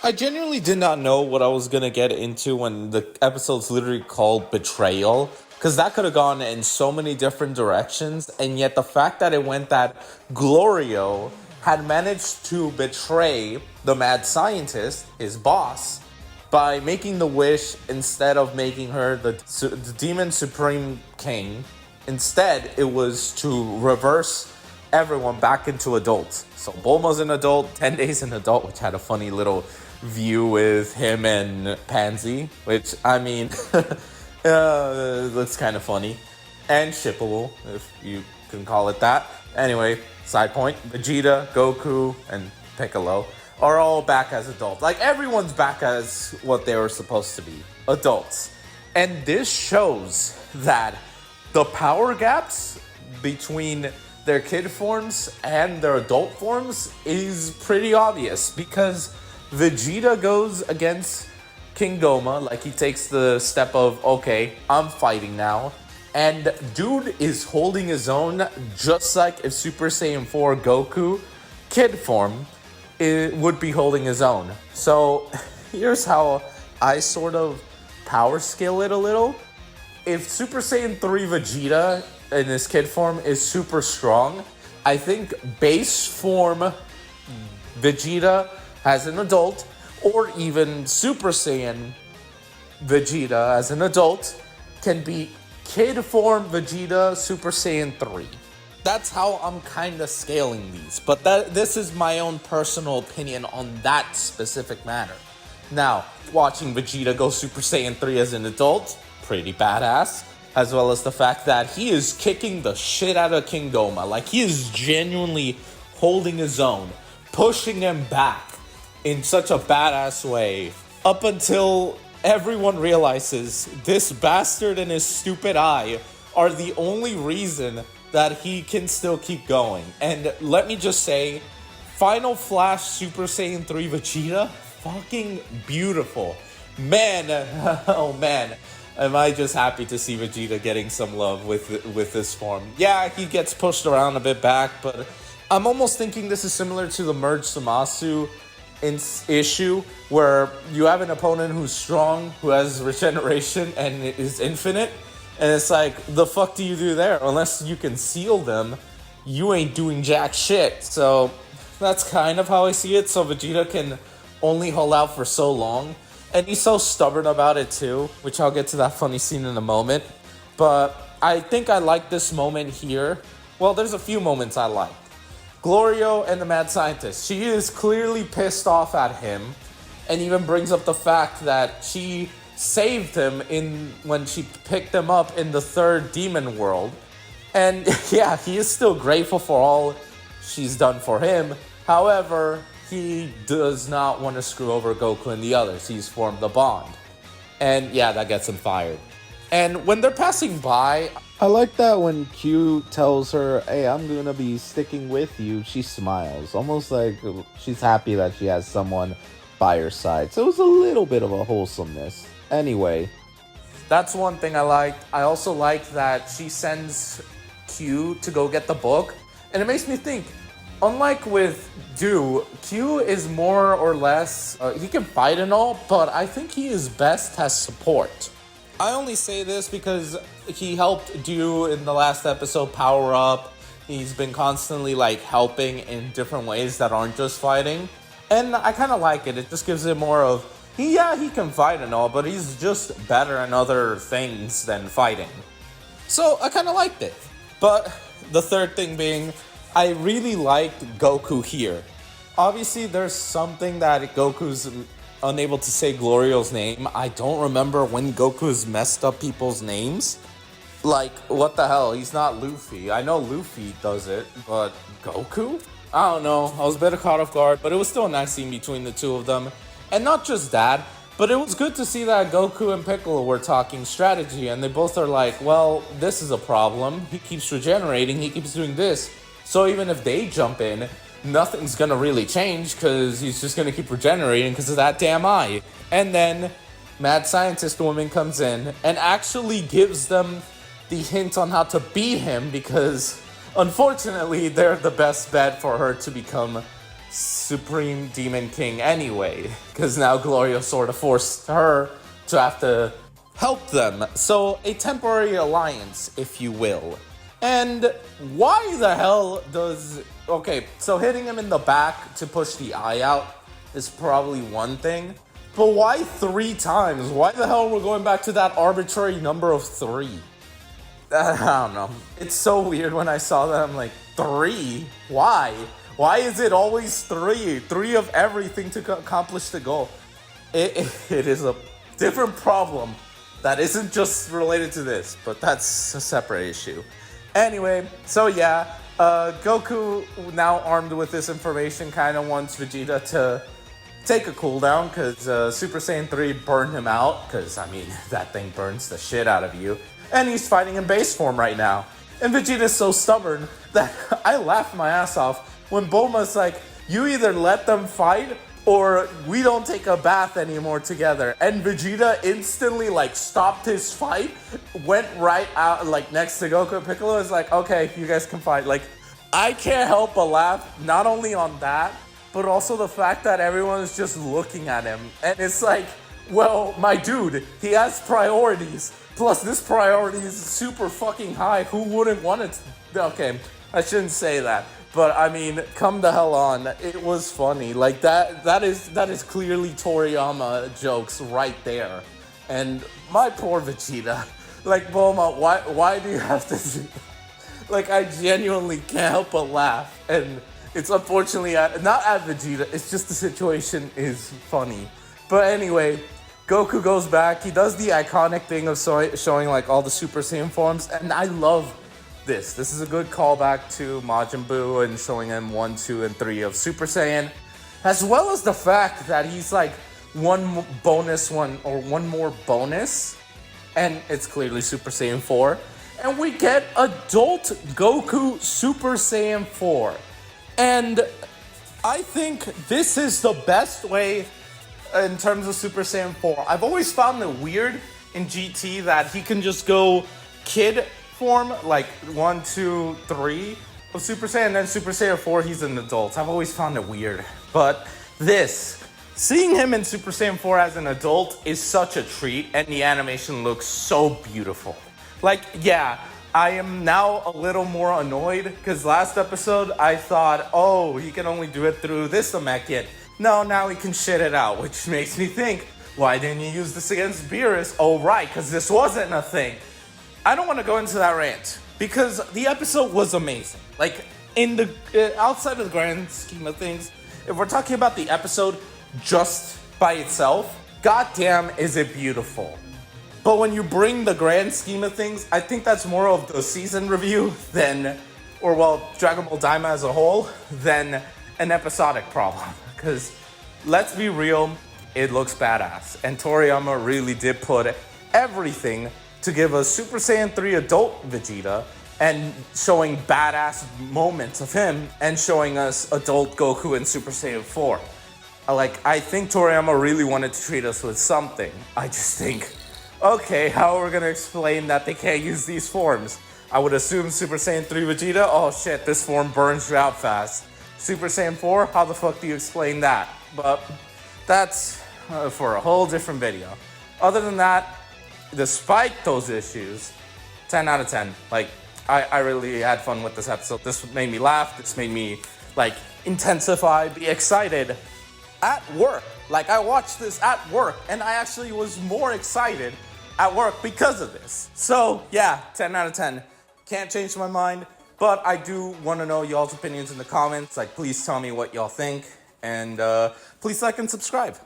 I genuinely did not know what I was gonna get into when the episode's literally called Betrayal, because that could have gone in so many different directions, and yet the fact that it went that Glorio had managed to betray the mad scientist, his boss, by making the wish instead of making her the Demon Supreme King. Instead, it was to reverse everyone back into adults. So Bulma's an adult, 10 Days an adult, which had a funny little view with him and Pansy, which, I mean, looks kind of funny. And shippable, if you can call it that. Anyway, side point, Vegeta, Goku, and Piccolo are all back as adults. Like, everyone's back as what they were supposed to be, adults. And this shows that the power gaps between their kid forms and their adult forms is pretty obvious, because Vegeta goes against King Goma, like he takes the step of, okay, I'm fighting now. And dude is holding his own, just like if Super Saiyan 4 Goku, kid form, would be holding his own. So here's how I sort of power scale it a little. If Super Saiyan 3 Vegeta in his kid form is super strong, I think base form Vegeta as an adult, or even Super Saiyan Vegeta as an adult, can be kid form Vegeta Super Saiyan 3. That's how I'm kind of scaling these, but this is my own personal opinion on that specific matter. Now, watching Vegeta go Super Saiyan 3 as an adult, pretty badass, as well as the fact that he is kicking the shit out of King Goma. Like, he is genuinely holding his own, pushing him back in such a badass way, up until everyone realizes this bastard and his stupid eye are the only reason that he can still keep going. And let me just say, Final Flash Super Saiyan 3 Vegeta, fucking beautiful. Man, oh man, am I just happy to see Vegeta getting some love with this form. Yeah, he gets pushed around a bit back, but I'm almost thinking this is similar to the Merge Zamasu issue, where you have an opponent who's strong, who has regeneration, and is infinite. And it's like, the fuck do you do there? Unless you can seal them, you ain't doing jack shit. So that's kind of how I see it. So Vegeta can only hold out for so long. And he's so stubborn about it too, which I'll get to that funny scene in a moment. But I think I like this moment here. Well, there's a few moments I like. Glorio and the mad scientist. She is clearly pissed off at him, and even brings up the fact that she saved him when she picked him up in the third demon world. And yeah, he is still grateful for all she's done for him. However, he does not want to screw over Goku and the others. He's formed the bond. And yeah, that gets him fired. And when they're passing by, I like that when Q tells her, hey, I'm gonna be sticking with you, she smiles. Almost like she's happy that she has someone by her side. So it was a little bit of a wholesomeness. Anyway, that's one thing I liked. I also like that she sends Q to go get the book. And it makes me think, unlike with Do, Q is more or less, he can fight and all, but I think he is best as support. I only say this because he helped Do in the last episode power up. He's been constantly like helping in different ways that aren't just fighting. And I kind of like it. It just gives it more of, he can fight and all, but he's just better in other things than fighting. So I kind of liked it. But the third thing being, I really liked Goku here. Obviously, there's something that Goku's unable to say Glorio's name. I don't remember when Goku's messed up people's names. Like, what the hell? He's not Luffy. I know Luffy does it, but Goku? I don't know. I was a bit caught off guard, but it was still a nice scene between the two of them. And not just that, but it was good to see that Goku and Piccolo were talking strategy, and they both are like, well, this is a problem. He keeps regenerating, he keeps doing this. So even if they jump in, nothing's gonna really change, because he's just gonna keep regenerating because of that damn eye. And then Mad Scientist Woman comes in and actually gives them the hint on how to beat him, because unfortunately they're the best bet for her to become Supreme Demon King anyway, because now Gloria sort of forced her to have to help them. So a temporary alliance, if you will. And why the hell does... Okay, so hitting him in the back to push the eye out is probably one thing. But why 3 times? Why the hell we're going back to that arbitrary number of 3? I don't know. It's so weird when I saw that. I'm like, 3? Why? Why is it always 3? 3 of everything to accomplish the goal. It is a different problem that isn't just related to this, but that's a separate issue. Anyway, so yeah, Goku, now armed with this information, kind of wants Vegeta to take a cooldown, because Super Saiyan 3 burned him out, because, I mean, that thing burns the shit out of you. And he's fighting in base form right now. And Vegeta's so stubborn that I laughed my ass off when Bulma's like, you either let them fight or we don't take a bath anymore together. And Vegeta instantly like stopped his fight, went right out like next to Goku and Piccolo. Is like, okay, you guys can fight. Like, I can't help but laugh, not only on that, but also the fact that everyone is just looking at him. And it's like, well, my dude, he has priorities. Plus, this priority is super fucking high. Who wouldn't want it? Okay, I shouldn't say that. But, I mean, come the hell on. It was funny. Like, that is clearly Toriyama jokes right there. And my poor Vegeta. Like, Bulma, why do you have to do... Like, I genuinely can't help but laugh. And it's unfortunately not at Vegeta. It's just the situation is funny. But anyway... Goku goes back, he does the iconic thing of showing like all the Super Saiyan forms, and I love this. This is a good callback to Majin Buu and showing him 1, 2, and 3 of Super Saiyan, as well as the fact that he's like one more bonus, and it's clearly Super Saiyan 4, and we get adult Goku Super Saiyan 4. And I think this is the best way in terms of Super Saiyan 4. I've always found it weird in GT that he can just go kid form, like 1, 2, 3 of Super Saiyan, and then Super Saiyan 4, he's an adult. I've always found it weird. But seeing him in Super Saiyan 4 as an adult is such a treat, and the animation looks so beautiful. Like, yeah, I am now a little more annoyed, because last episode I thought, oh, he can only do it through this Namekian. No, now he can shit it out, which makes me think, why didn't you use this against Beerus? Oh, right, because this wasn't a thing. I don't want to go into that rant, because the episode was amazing. Like, in the outside of the grand scheme of things, if we're talking about the episode just by itself, goddamn is it beautiful. But when you bring the grand scheme of things, I think that's more of the season review than, Dragon Ball Daima as a whole, than an episodic problem. Because, let's be real, it looks badass. And Toriyama really did put everything to give us Super Saiyan 3 adult Vegeta and showing badass moments of him and showing us adult Goku in Super Saiyan 4. I think Toriyama really wanted to treat us with something. I just think, okay, how are we going to explain that they can't use these forms? I would assume Super Saiyan 3 Vegeta, oh shit, this form burns you out fast. Super Saiyan 4, how the fuck do you explain that? But that's for a whole different video. Other than that, despite those issues, 10 out of 10. Like, I really had fun with this episode. This made me laugh. This made me, intensify, be excited at work. Like, I watched this at work, and I actually was more excited at work because of this. So, yeah, 10 out of 10. Can't change my mind. But I do want to know y'all's opinions in the comments. Please tell me what y'all think. And please like and subscribe.